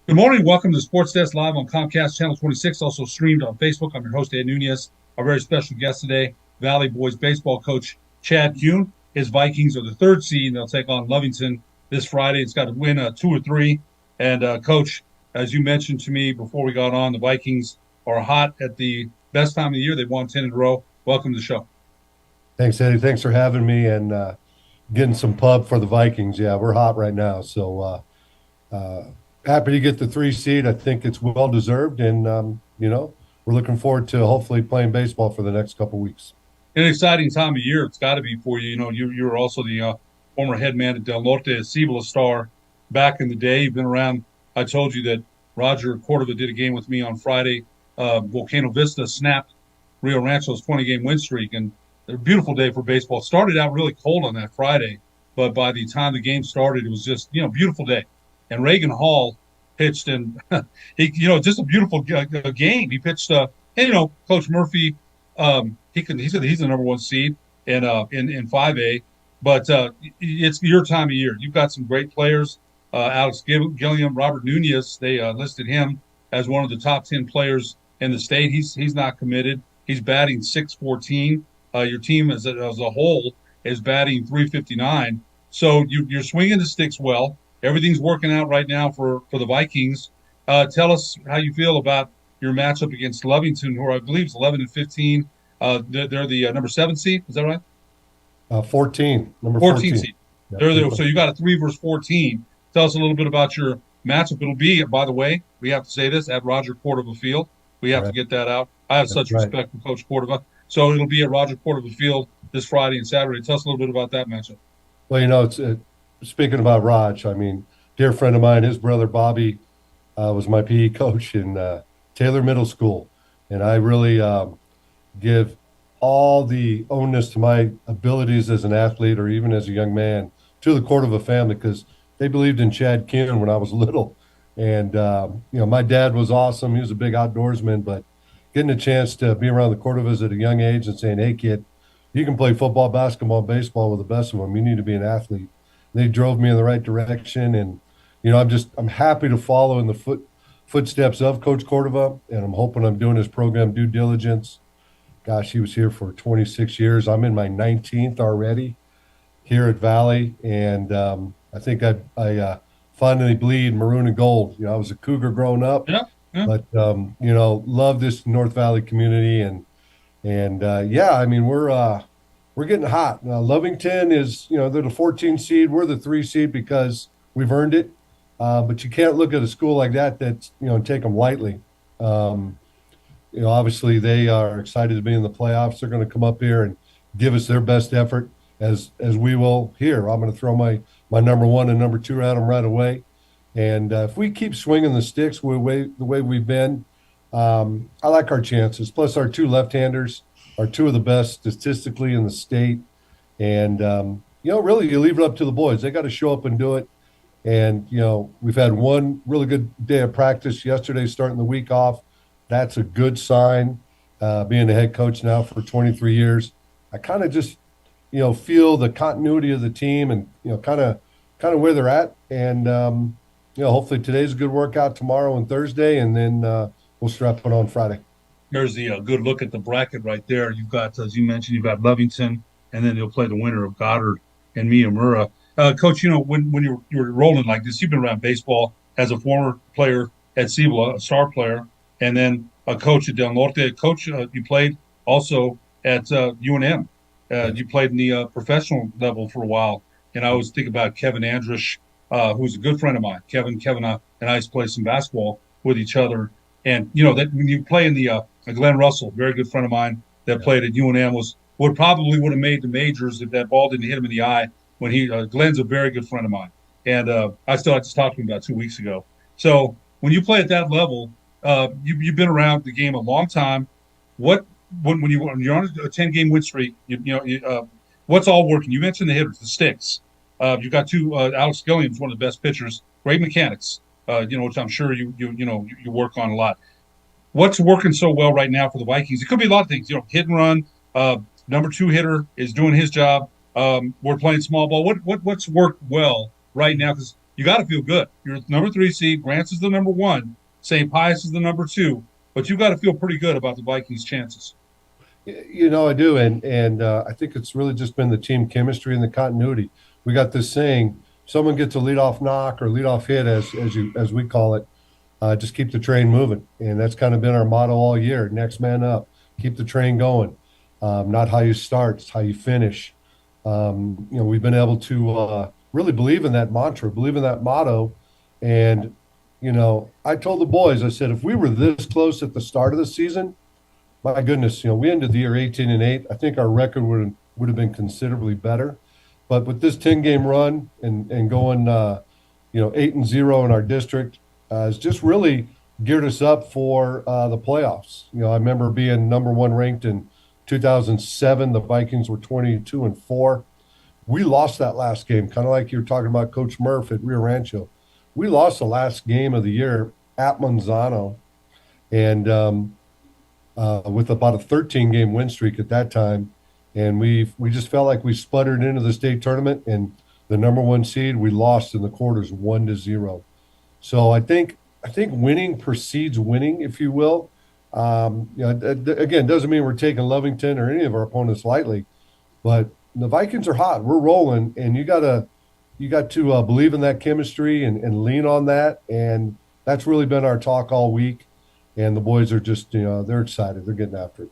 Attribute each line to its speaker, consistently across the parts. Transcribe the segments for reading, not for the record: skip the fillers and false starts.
Speaker 1: Good morning. Welcome to Sports Desk Live on Comcast Channel 26, also streamed on Facebook. I'm your host, Ed Nunez. Our very special guest today, Valley Boys baseball coach Chad Kuhn. His Vikings are the third seed. They'll take on Lovington this Friday. It's got to win two or three. And, Coach, as you mentioned to me before we got on, the Vikings are hot at the best time of the year. They've won 10 in a row. Welcome to the show.
Speaker 2: Thanks, Eddie. Thanks for having me and getting some pub for the Vikings. Yeah, we're hot right now. Happy to get the 3 seed. I think it's well deserved. And, we're looking forward to hopefully playing baseball for the next couple weeks.
Speaker 1: An exciting time of year it's got to be for you. You know, you were also the former head man at Del Norte, Cibola Star back in the day. You've been around. I told you that Roger Cordova did a game with me on Friday. Volcano Vista snapped Rio Rancho's 20-game win streak, and a beautiful day for baseball. It started out really cold on that Friday, but by the time the game started, it was just, beautiful day. And Reagan Hall pitched, and just a beautiful game. He pitched, Coach Murphy, he said he's the number one seed in 5A, but it's your time of year. You've got some great players. Alex Gilliam, Robert Nunez. They listed him as one of the top 10 players in the state. He's not committed. He's batting 614. Your team as a whole is batting 359. So you're swinging the sticks well. Everything's working out right now for the Vikings. Tell us how you feel about your matchup against Lovington, who I believe is 11 and 15. They're the number 7 seed. Is that right?
Speaker 2: 14, number
Speaker 1: 14
Speaker 2: 14.
Speaker 1: seed. So you got a 3 versus 14. Tell us a little bit about your matchup. It'll be, by the way, we have to say this, at Roger Cordova Field. We have to get that out. I have such respect for Coach Cordova. So it'll be at Roger Cordova Field this Friday and Saturday. Tell us a little bit about that matchup.
Speaker 2: Well, it's speaking about Raj, dear friend of mine, his brother Bobby was my PE coach in Taylor Middle School. And I really give all the onus to my abilities as an athlete or even as a young man to the Cordova family, because they believed in Chad Kuhn when I was little. And, my dad was awesome. He was a big outdoorsman, but getting a chance to be around the Cordovas at a young age and saying, hey, kid, you can play football, basketball, baseball with the best of them. You need to be an athlete. And they drove me in the right direction. And, I'm happy to follow in the footsteps of Coach Cordova, and I'm hoping I'm doing his program due diligence. Gosh, he was here for 26 years. I'm in my 19th already here at Valley, and I think I finally bleed maroon and gold. I was a Cougar growing up, but love this North Valley community, and we're getting hot. Now, Lovington is, they're the 14 seed. We're the 3 seed because we've earned it. But you can't look at a school like that that's, take them lightly. Obviously they are excited to be in the playoffs. They're going to come up here and give us their best effort as we will here. I'm going to throw my number 1 and number 2 at them right away. And if we keep swinging the sticks the way we've been, I like our chances. Plus our 2 left-handers are 2 of the best statistically in the state. And, really you leave it up to the boys. They got to show up and do it. And, we've had one really good day of practice yesterday, starting the week off. That's a good sign. Being a head coach now for 23 years, I kind of just, feel the continuity of the team and, kind of where they're at. And, hopefully today's a good workout, tomorrow and Thursday, and then we'll strap it on Friday.
Speaker 1: There's the good look at the bracket right there. You've got, as you mentioned, you've got Lovington, and then they'll play the winner of Goddard and Miyamura. Coach, when you're rolling like this, you've been around baseball as a former player at Cibola, a star player, and then a coach at Del Norte. Coach, you played also at UNM. You played in the professional level for a while. And I always think about Kevin Andrish, who's a good friend of mine. Kevin and I used to play some basketball with each other. And, that when you play in the Glenn Russell, very good friend of mine that played at UNM, would have made the majors if that ball didn't hit him in the eye. When Glenn's a very good friend of mine. And I still had to talk to him about 2 weeks ago. So when you play at that level, you've been around the game a long time. When you're on a 10-game win streak, what's all working? You mentioned the hitters, the sticks. You've got 2. Alex Gilliam's one of the best pitchers. Great mechanics. Which I'm sure you work on a lot. What's working so well right now for the Vikings? It could be a lot of things. Hit and run. Number 2 hitter is doing his job. We're playing small ball. What's worked well right now? Because you got to feel good. You're number 3 seed. Grants is the number 1. St. Pius is the number 2. But you got to feel pretty good about the Vikings' chances.
Speaker 2: I do, and I think it's really just been the team chemistry and the continuity. We got this saying: someone gets a leadoff knock or leadoff hit, as we call it. Just keep the train moving, and that's kind of been our motto all year. Next man up, keep the train going. Not how you start, it's how you finish. We've been able to really believe in that mantra, believe in that motto, and I told the boys, I said, if we were this close at the start of the season, my goodness, we ended the year 18-8. I think our record would have been considerably better. But with this 10-game run and going, 8-0 in our district, has just really geared us up for the playoffs. I remember being number 1 ranked in 2007. The Vikings were 22-4. We lost that last game, kind of like you were talking about Coach Murph at Rio Rancho. We lost the last game of the year at Manzano, and with about a 13-game win streak at that time, and we just felt like we sputtered into the state tournament, and the number 1 seed we lost in the quarters 1-0. So I think winning precedes winning, if you will. Again, doesn't mean we're taking Lovington or any of our opponents lightly, but the Vikings are hot. We're rolling, and you got to believe in that chemistry and lean on that, and that's really been our talk all week. And the boys are just, they're excited. They're getting after it.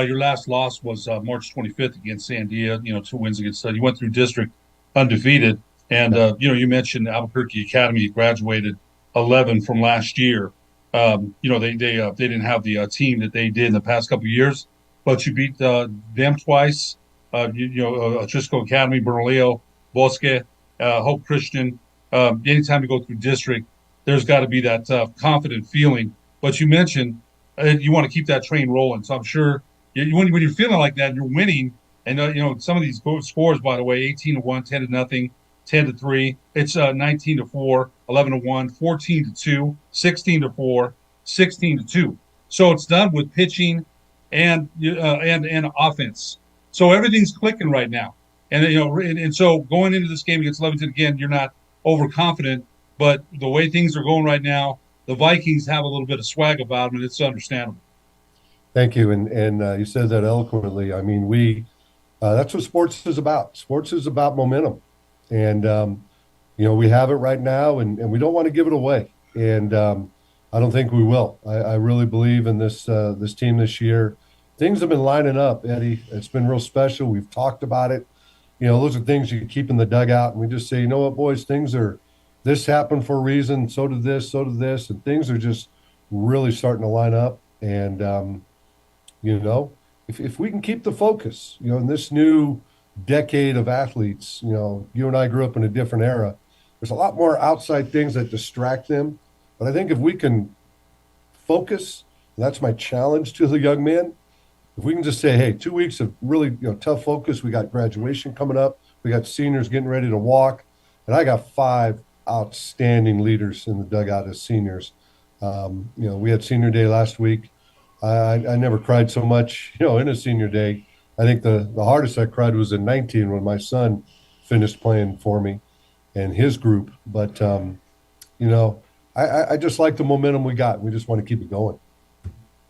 Speaker 1: Your last loss was March 25th against Sandia. 2 wins against. You went through district undefeated, and you mentioned Albuquerque Academy. You graduated 11 from last year. They didn't have the team that they did in the past couple of years, but you beat them twice. Trisco Academy, Bernalillo, Bosque, Hope Christian. Anytime you go through district, there's got to be that confident feeling. But you mentioned you want to keep that train rolling. So I'm sure when you're feeling like that, you're winning. And some of these scores, by the way, 18-1, 10-0, 10-3. It's 19-4, 11-1, 14-2, 16-4, 16-2. So it's done with pitching and offense. So everything's clicking right now. And so going into this game against Leventon again, you're not overconfident, but the way things are going right now, the Vikings have a little bit of swag about them, and it's understandable.
Speaker 2: Thank you, and you said that eloquently. I mean, that's what sports is about. Sports is about momentum, and we have it right now, and we don't want to give it away. And I don't think we will. I really believe in this team this year. Things have been lining up, Eddie. It's been real special. We've talked about it. Those are things you keep in the dugout, and we just say, you know what, boys, this happened for a reason. So did this, and things are just really starting to line up. And if we can keep the focus, in this new decade of athletes, you and I grew up in a different era. There's a lot more outside things that distract them, but I think if we can focus, and that's my challenge to the young men. If we can just say, hey, 2 weeks of really tough focus, we got graduation coming up, we got seniors getting ready to walk, and I got 5 outstanding leaders in the dugout as seniors. We had senior day last week. I never cried so much, in a senior day. I think the hardest I cried was in 19 when my son finished playing for me and his group. But, I just like the momentum we got. We just want to keep it going.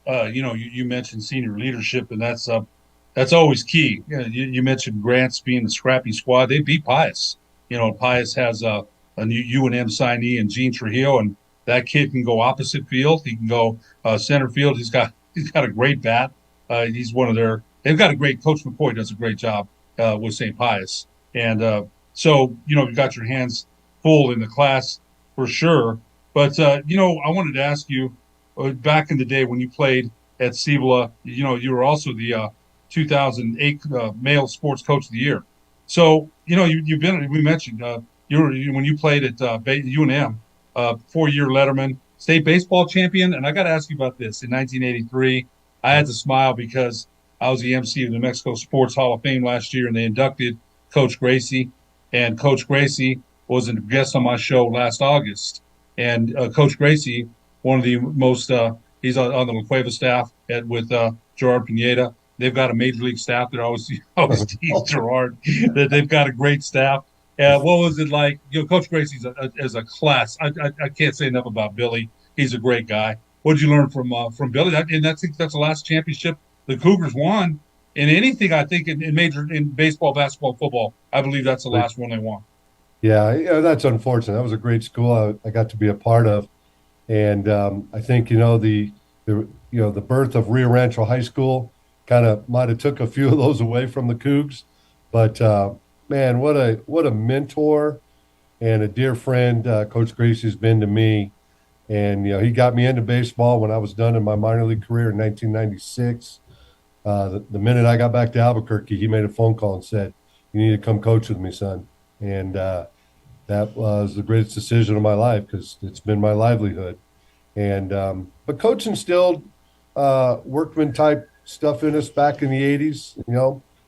Speaker 1: You mentioned senior leadership, and that's always key. You mentioned Grants being the scrappy squad. They beat Pius. Pius has a new UNM signee in Gene Trujillo, and that kid can go opposite field. He can go center field. He's got a great bat. He's one of their. They've got a great coach. McCoy does a great job with St. Pius, and so you got your hands full in the class for sure. But I wanted to ask you. Back in the day when you played at Cibola, you were also the 2008 Male Sports Coach of the Year. So, you've been, we mentioned, when you played at UNM, 4-year Letterman, state baseball champion. And I got to ask you about this. In 1983, I had to smile because I was the MC of the New Mexico Sports Hall of Fame last year, and they inducted Coach Gracie. And Coach Gracie was a guest on my show last August. And Coach Gracie, one of the most, he's on the La Cueva staff with Gerard Pineda. They've got a major league staff that always tease Gerard that they've got a great staff. What was it like? Coach Gracie's is a class. I can't say enough about Billy. He's a great guy. What did you learn from Billy? And I think that's the last championship the Cougars won in anything. I think in baseball, basketball, football. I believe that's the last one they won.
Speaker 2: Yeah, that's unfortunate. That was a great school I got to be a part of, and I think the birth of Rio Rancho High School kind of might have took a few of those away from the Cougs, but man, what a mentor and a dear friend Coach Gracie's been to me. And he got me into baseball when I was done in my minor league career in 1996. The minute I got back to Albuquerque, he made a phone call and said, "You need to come coach with me, son." And that was the greatest decision of my life because it's been my livelihood. And but Coach instilled workman type stuff in us back in the 80s.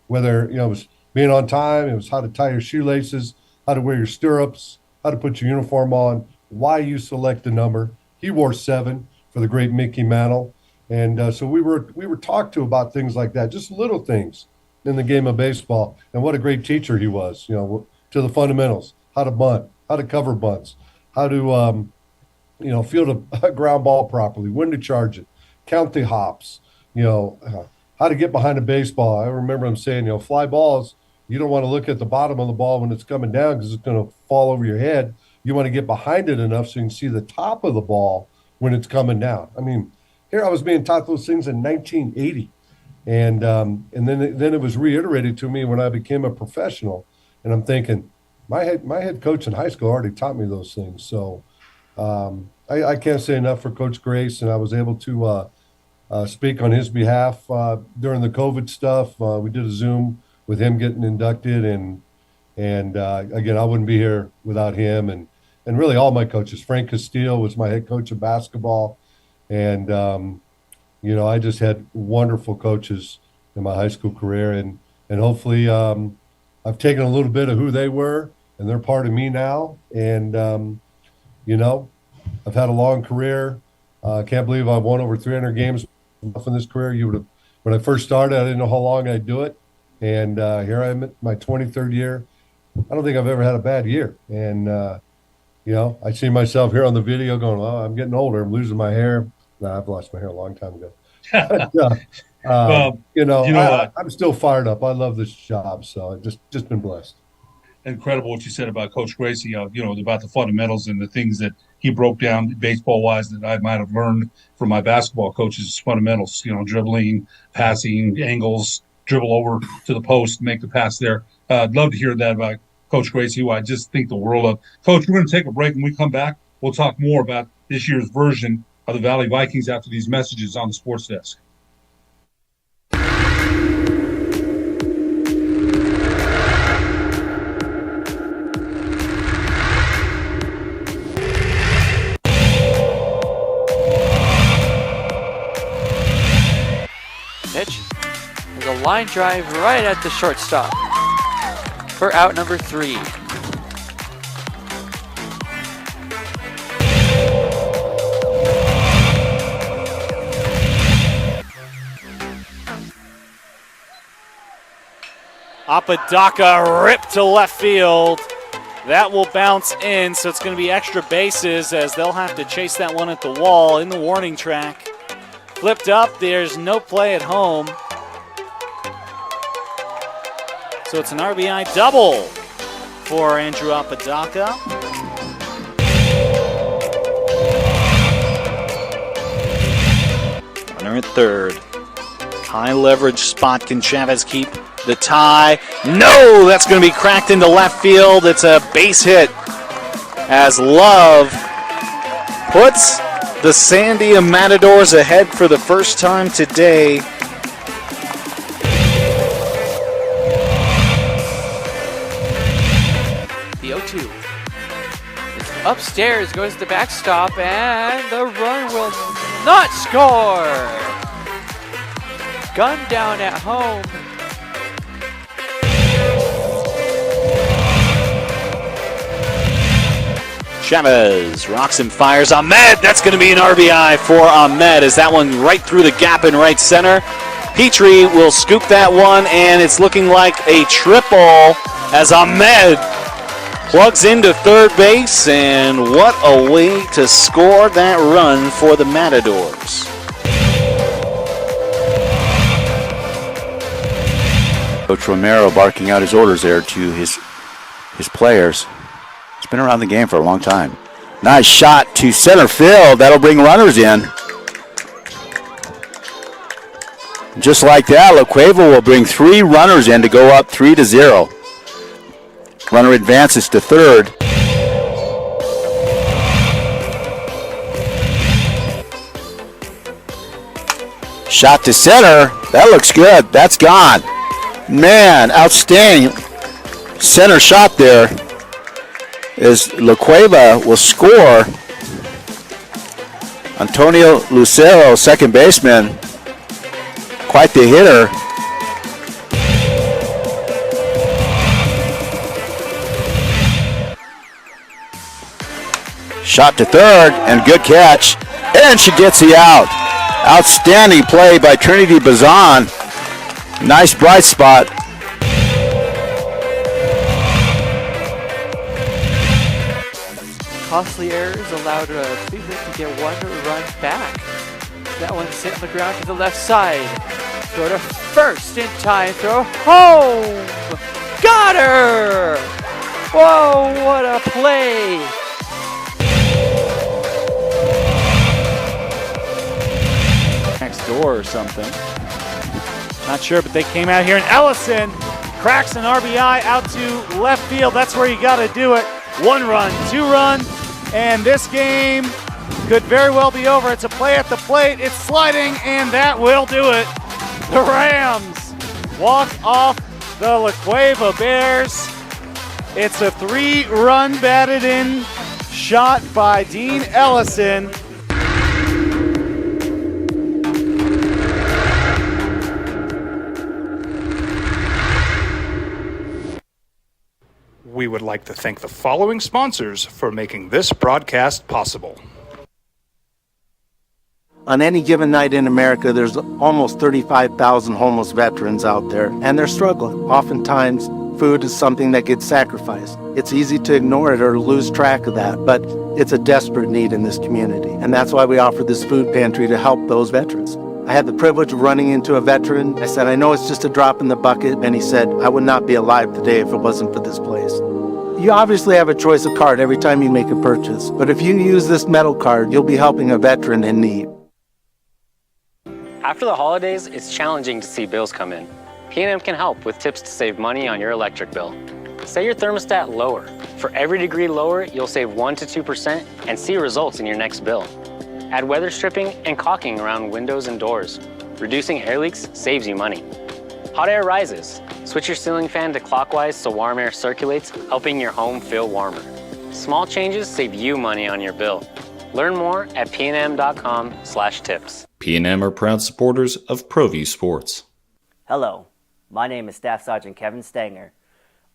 Speaker 2: Whether it was being on time, it was how to tie your shoelaces, how to wear your stirrups, how to put your uniform on, why you select the number. He wore 7 for the great Mickey Mantle. And so we were talked to about things like that, just little things in the game of baseball. And what a great teacher he was, to the fundamentals, how to bunt, how to cover bunts, how to, field a ground ball properly, when to charge it, count the hops, how to get behind a baseball. I remember him saying, fly balls, you don't want to look at the bottom of the ball when it's coming down because it's going to fall over your head. You want to get behind it enough so you can see the top of the ball when it's coming down. I mean, here I was being taught those things in 1980. And then it was reiterated to me when I became a professional. And I'm thinking, my head coach in high school already taught me those things. So I can't say enough for Coach Grace. And I was able to speak on his behalf during the COVID stuff. We did a Zoom with him getting inducted. And again, I wouldn't be here without him. And really all my coaches. Frank Castile was my head coach of basketball. And, I just had wonderful coaches in my high school career. And hopefully I've taken a little bit of who they were, and they're part of me now. And, I've had a long career. I can't believe I've won over 300 games in this career. When I first started, I didn't know how long I'd do it. And here I am at my 23rd year. I don't think I've ever had a bad year. And, I see myself here on the video going, "Oh, I'm getting older. I'm losing my hair." No, I've lost my hair a long time ago. But, I'm still fired up. I love this job, so I've just been blessed.
Speaker 1: Incredible what you said about Coach Gracie. About the fundamentals and the things that he broke down baseball-wise that I might have learned from my basketball coaches. Fundamentals, dribbling, passing, angles, dribble over to the post, make the pass there. I'd love to hear that about Coach Gracie, who I just think the world of. Coach, we're going to take a break. When we come back, we'll talk more about this year's version of the Valley Vikings after these messages on the Sports Desk.
Speaker 3: Pitch. There's a line drive right at the shortstop for out number 3.
Speaker 4: Apodaca ripped to left field. That will bounce in, so it's going to be extra bases as they'll have to chase that one at the wall in the warning track. Flipped up, there's no play at home. So it's an RBI double for Andrew Apodaca.
Speaker 5: Runner at third. High leverage spot. Can Chavez keep the tie? No, that's going to be cracked into left field. It's a base hit as Love puts the Sandia Matadors ahead for the first time today.
Speaker 3: The 0-2. It's upstairs, goes to the backstop, and the run will not score. Gun down at home.
Speaker 5: Chavez rocks and fires. Ahmed, that's going to be an RBI for Ahmed as that one right through the gap in right center. Petrie will scoop that one, and it's looking like a triple as Ahmed Plugs into third base, and what a way to score that run for the Matadors.
Speaker 6: Coach Romero barking out his orders there to his players. He's been around the game for a long time. Nice shot to center field. That'll bring runners in. Just like that, La Cueva will bring 3 runners in to go up 3-0. Runner advances to third. Shot to center. That looks good. That's gone. Man, outstanding center shot there. As La Cueva will score. Antonio Lucero, second baseman. Quite the hitter. Shot to third, and good catch. And she gets the out. Outstanding play by Trinity Bazan. Nice bright spot.
Speaker 3: Costly errors allowed Cleveland to get 1 run back. That one sent the ground to the left side. Throw to first in time. Throw home. Got her! Whoa, what a play!
Speaker 4: Next door or something. Not sure, but they came out here, and Ellison cracks an RBI out to left field. That's where you got to do it. 1 run, 2 run, and this game could very well be over. It's a play at the plate. It's sliding, and that will do it. The Rams walk off the La Cueva Bears. It's a 3-run batted in shot by Dean Ellison.
Speaker 7: We would like to thank the following sponsors for making this broadcast possible.
Speaker 8: On any given night in America, there's almost 35,000 homeless veterans out there, and they're struggling. Oftentimes, food is something that gets sacrificed. It's easy to ignore it or lose track of that, but it's a desperate need in this community, and that's why we offer this food pantry to help those veterans. I had the privilege of running into a veteran. I said, I know it's just a drop in the bucket, and he said, I would not be alive today if it wasn't for this place. You obviously have a choice of card every time you make a purchase, but if you use this metal card, you'll be helping a veteran in need.
Speaker 9: After the holidays, it's challenging to see bills come in. P&M can help with tips to save money on your electric bill. Set your thermostat lower. For every degree lower, you'll save 1 to 2% and see results in your next bill. Add weather stripping and caulking around windows and doors. Reducing air leaks saves you money. Hot air rises. Switch your ceiling fan to clockwise so warm air circulates, helping your home feel warmer. Small changes save you money on your bill. Learn more at pnm.com/tips.
Speaker 10: P&M are proud supporters of ProView Sports.
Speaker 11: Hello, my name is Staff Sergeant Kevin Stanger.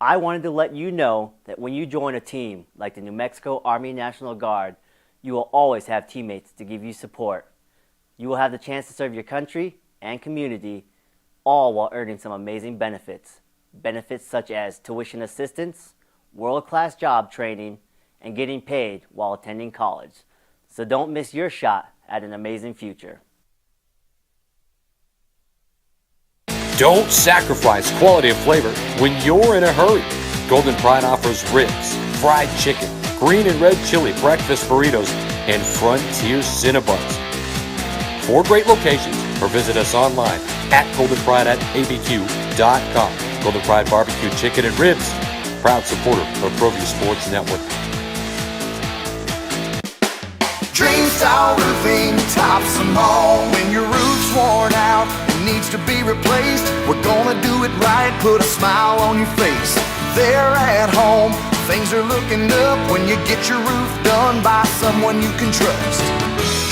Speaker 11: I wanted to let you know that when you join a team like the New Mexico Army National Guard, you will always have teammates to give you support. You will have the chance to serve your country and community, all while earning some amazing benefits. Benefits such as tuition assistance, world-class job training, and getting paid while attending college. So don't miss your shot at an amazing future.
Speaker 12: Don't sacrifice quality and flavor when you're in a hurry. Golden Pride offers ribs, fried chicken, green and red chili breakfast burritos, and Frontier Cinnabons. 4 great locations, or visit us online at goldenpride@abq.com. Golden Pride Barbecue Chicken and Ribs, proud supporter of ProView Sports Network.
Speaker 13: Dream Style Roofing tops them all. When your roof's worn out and needs to be replaced, we're gonna do it right, put a smile on your face. They're at home, things are looking up when you get your roof done by someone you can trust.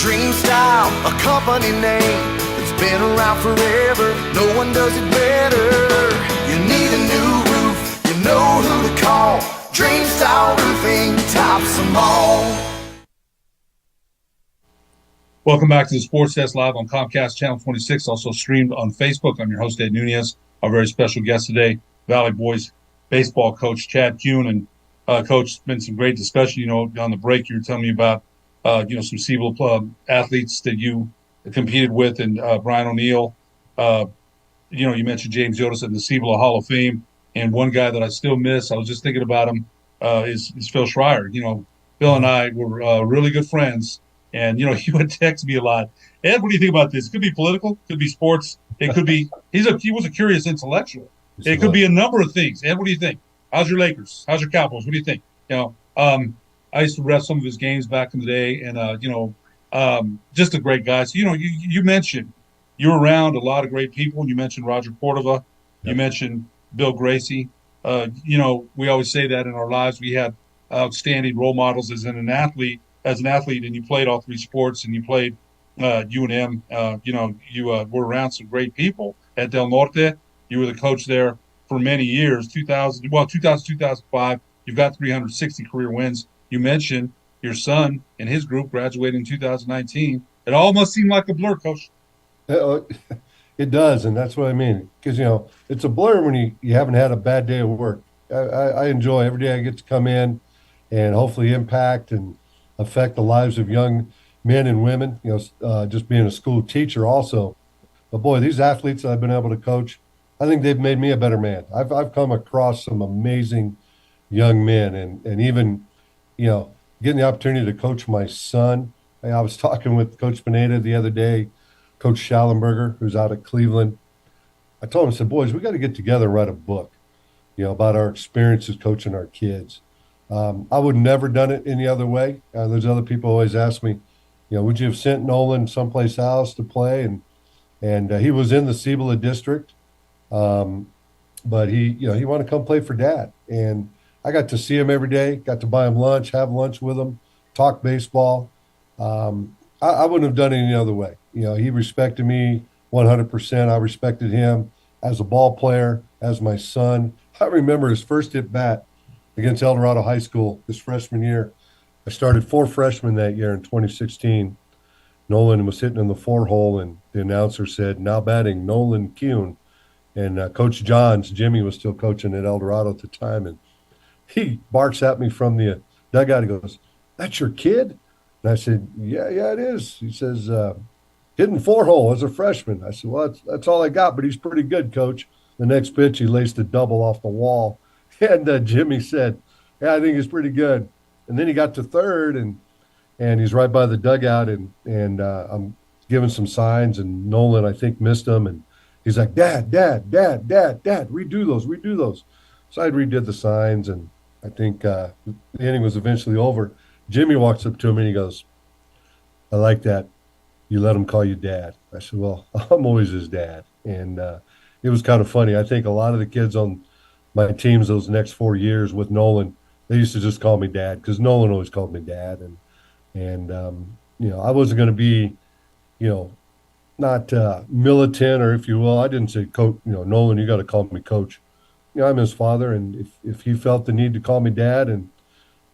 Speaker 13: Dream Style, a company name that's been around forever. No one does it better. You need a new roof, you know who to call. Dream Style Roofing tops them all.
Speaker 1: Welcome back to the Sports Desk live on Comcast Channel 26, also streamed on Facebook. I'm your host, Ed Nunez. Our very special guest today, Valley Boys baseball coach Chad Kuhn. And Coach, it's been some great discussion. On the break, you were telling me about, some CEBL athletes that you competed with, and Brian O'Neill. You mentioned James Jonas in the CEBL Hall of Fame, and one guy that I still miss. I was just thinking about him is Phil Schreier. Phil and I were really good friends, and he would text me a lot. Ed, what do you think about this? It could be political, could be sports, it could be he was a curious intellectual. It could be a number of things. Ed, what do you think? How's your Lakers? How's your Cowboys? What do you think? I used to ref some of his games back in the day, and just a great guy. So you mentioned you were around a lot of great people. You mentioned Roger Cordova. You mentioned Bill Gracie. We always say that in our lives we had outstanding role models as an athlete, and you played all three sports, and you played UNM. You were around some great people at Del Norte. You were the coach there for many years, 2000, 2005. You've got 360 career wins. You mentioned your son and his group graduated in 2019. It almost seemed like a blur, Coach.
Speaker 2: It does, and that's what I mean. Because, it's a blur when you haven't had a bad day of work. I enjoy every day I get to come in and hopefully impact and affect the lives of young men and women, just being a school teacher also. But, boy, these athletes that I've been able to coach, I think they've made me a better man. I've come across some amazing young men, and even, getting the opportunity to coach my son. I was talking with Coach Pineda the other day, Coach Schallenberger, who's out at Cleveland. I told him, I said, boys, we got to get together and write a book, about our experiences coaching our kids. I would never done it any other way. There's other people always ask me, would you have sent Nolan someplace else to play? And he was in the Cibola district, but he wanted to come play for Dad. And I got to see him every day, got to buy him lunch, have lunch with him, talk baseball. I wouldn't have done it any other way. He respected me 100%. I respected him as a ball player, as my son. I remember his first at bat against El Dorado High School his freshman year. I started 4 freshmen that year in 2016. Nolan was hitting in the 4 hole, and the announcer said, now batting Nolan Kuhn. And Coach Johns, Jimmy, was still coaching at El Dorado at the time, and he barks at me from the dugout. He goes, that's your kid? And I said, yeah, it is. He says, hitting 4 hole as a freshman. I said, well, that's all I got, but he's pretty good, Coach. The next pitch, he laced a double off the wall. And Jimmy said, yeah, I think he's pretty good. And then he got to third, and he's right by the dugout, and I'm giving some signs, and Nolan, I think, missed him. And he's like, Dad, redo those. So I redid the signs, and I think the inning was eventually over. Jimmy walks up to me and he goes, I like that. You let him call you Dad. I said, well, I'm always his dad. And it was kind of funny. I think a lot of the kids on my teams those next 4 years with Nolan, they used to just call me Dad because Nolan always called me Dad. And I wasn't going to be, not militant, or if you will. I didn't say, Coach, Nolan, you got to call me Coach. I'm his father, and if he felt the need to call me Dad, and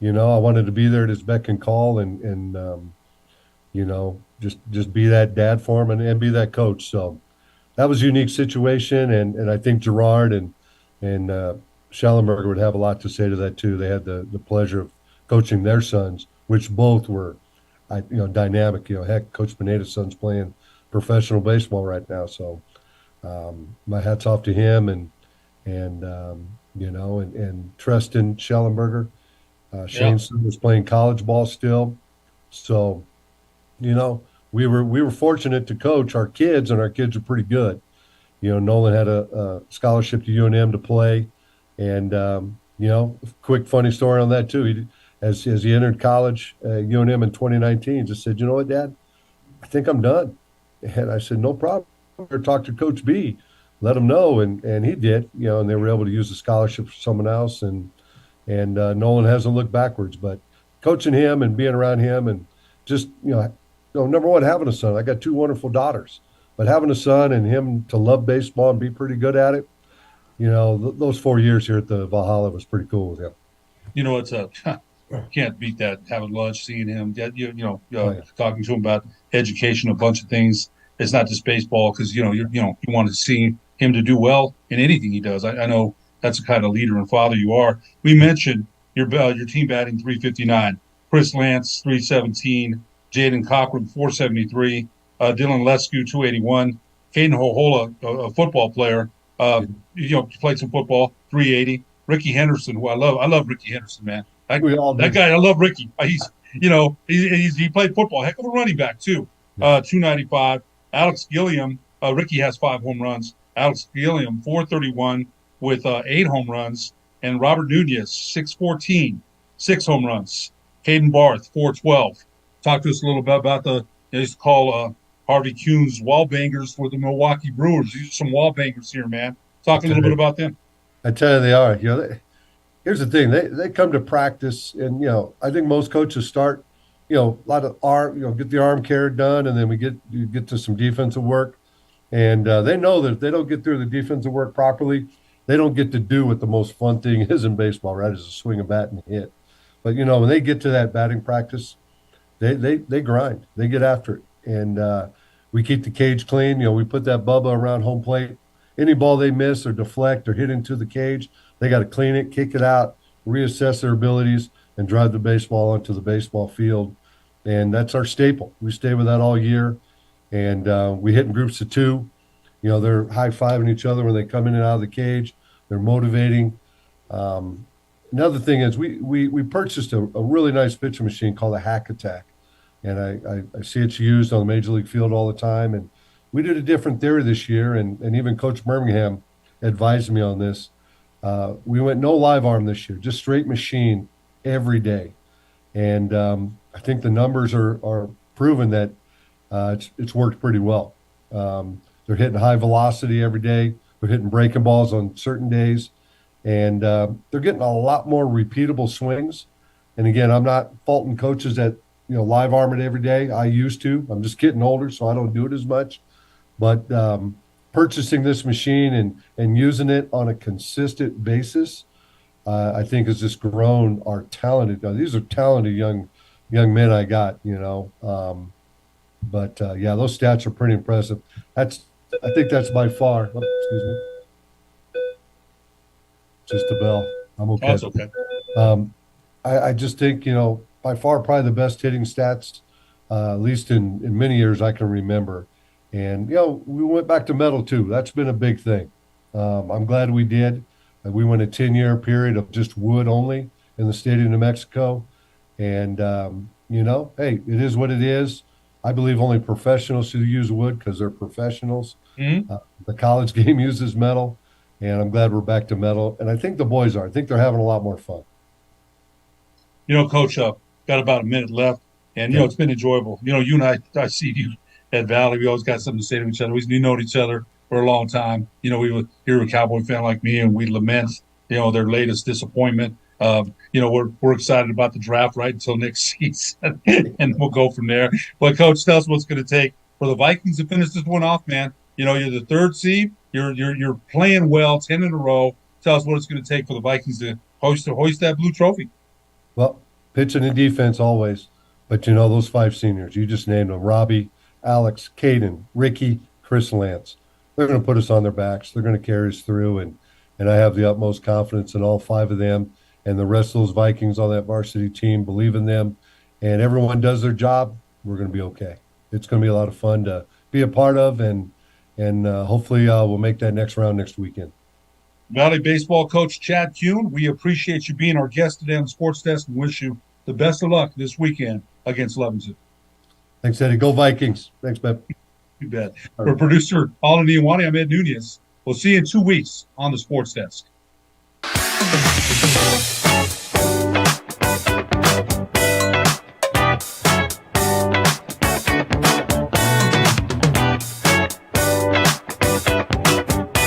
Speaker 2: I wanted to be there at his beck and call, and just be that dad for him and be that coach. So that was a unique situation, and I think Gerard and Schallenberger would have a lot to say to that too. They had the pleasure of coaching their sons, which both were, dynamic. Heck, Coach Pineda's son's playing professional baseball right now. So my hat's off to him and Treston Schallenberger. Shane's son was playing college ball still. So, we were fortunate to coach our kids, and our kids are pretty good. Nolan had a scholarship to UNM to play, and quick funny story on that too. As he entered college at UNM in 2019, just said, "You know what, Dad? I think I'm done." And I said, "No problem. Talk to Coach B, let him know," and he did. And they were able to use the scholarship for someone else, and Nolan hasn't looked backwards. But coaching him and being around him, and just number one, having a son. I got 2 wonderful daughters, but having a son and him to love baseball and be pretty good at it, those 4 years here at the Valhalla was pretty cool with him.
Speaker 1: It's can't beat that. Having lunch, seeing him, talking to him about education, a bunch of things. It's not just baseball, because you want to see him to do well in anything he does. I know that's the kind of leader and father you are. We mentioned your team batting 359. Chris Lance 317. Jaden Cochran 473. Dylan Lescu 281. Caden Hohola, a football player, played some football 380. Ricky Henderson, who I love Ricky Henderson, man. That guy, I love Ricky. He played football, heck of a running back too. 295. Alex Gilliam, Ricky has 5 home runs. Alex Gilliam 431 with 8 home runs, and Robert Nunez 614, 6 home runs. Caden Barth 412. Talk to us a little bit about they used to call Harvey Kuhn's wall bangers for the Milwaukee Brewers. These are some wall bangers here, man. Talk a little bit about them.
Speaker 2: I tell you, they are. Here's the thing: they come to practice, and I think most coaches start, a lot of arm, get the arm care done, and then you get to some defensive work, and they know that if they don't get through the defensive work properly, they don't get to do what the most fun thing is in baseball, right? Is to swing a bat and hit. But when they get to that batting practice, they grind, they get after it, and we keep the cage clean. We put that bubba around home plate. Any ball they miss or deflect or hit into the cage, they got to clean it, kick it out, reassess their abilities, and drive the baseball onto the baseball field. And that's our staple. We stay with that all year, and we hit in groups of 2. They're high-fiving each other when they come in and out of the cage. They're motivating. Another thing is we purchased a really nice pitching machine called a Hack Attack, and I see it's used on the Major League field all the time. And we did a different theory this year, and even Coach Birmingham advised me on this. We went no live arm this year, just straight machine every day. And I think the numbers are proven that it's worked pretty well. They're hitting high velocity every day. They're hitting breaking balls on certain days. And they're getting a lot more repeatable swings. And again, I'm not faulting coaches that, live arm it every day. I used to. I'm just getting older, so I don't do it as much. But purchasing this machine and using it on a consistent basis, I think has just grown our talented guys. These are talented young men I got, But those stats are pretty impressive. I think that's by far. Oh, excuse me. Just a bell. I'm okay.
Speaker 1: That's okay.
Speaker 2: I just think, by far probably the best hitting stats, at least in many years I can remember. And, we went back to metal too. That's been a big thing. I'm glad we did. We went a 10-year period of just wood only in the state of New Mexico. And, hey, it is what it is. I believe only professionals should use wood because they're professionals.
Speaker 1: Mm-hmm.
Speaker 2: The college game uses metal, and I'm glad we're back to metal. And I think the boys are. I think they're having a lot more fun.
Speaker 1: Coach, got about a minute left, and, it's been enjoyable. You and I see you at Valley. We always got something to say to each other. We've known each other for a long time. You're a Cowboy fan like me, and we lament, their latest disappointment. We're excited about the draft right until next season, and we'll go from there. But, Coach, tell us what's going to take for the Vikings to finish this one off, man. You're the 3rd seed. You're playing well, 10 in a row. Tell us what it's going to take for the Vikings to hoist that blue trophy.
Speaker 2: Well, pitching and defense always. But, those 5 seniors, you just named them, Robbie, Alex, Caden, Ricky, Chris Lance. They're going to put us on their backs. They're going to carry us through, and I have the utmost confidence in all 5 of them. And the rest of those Vikings on that varsity team believe in them, and everyone does their job. We're going to be okay. It's going to be a lot of fun to be a part of, and hopefully we'll make that next round next weekend.
Speaker 1: Valley baseball coach Chad Kuhn, we appreciate you being our guest today on the Sports Desk and wish you the best of luck this weekend against Levinson.
Speaker 2: Thanks, Eddie. Go Vikings. Thanks, Beb.
Speaker 1: You bet. For producer Paul Niawani, I'm Ed Nunez. We'll see you in 2 weeks on the Sports Desk.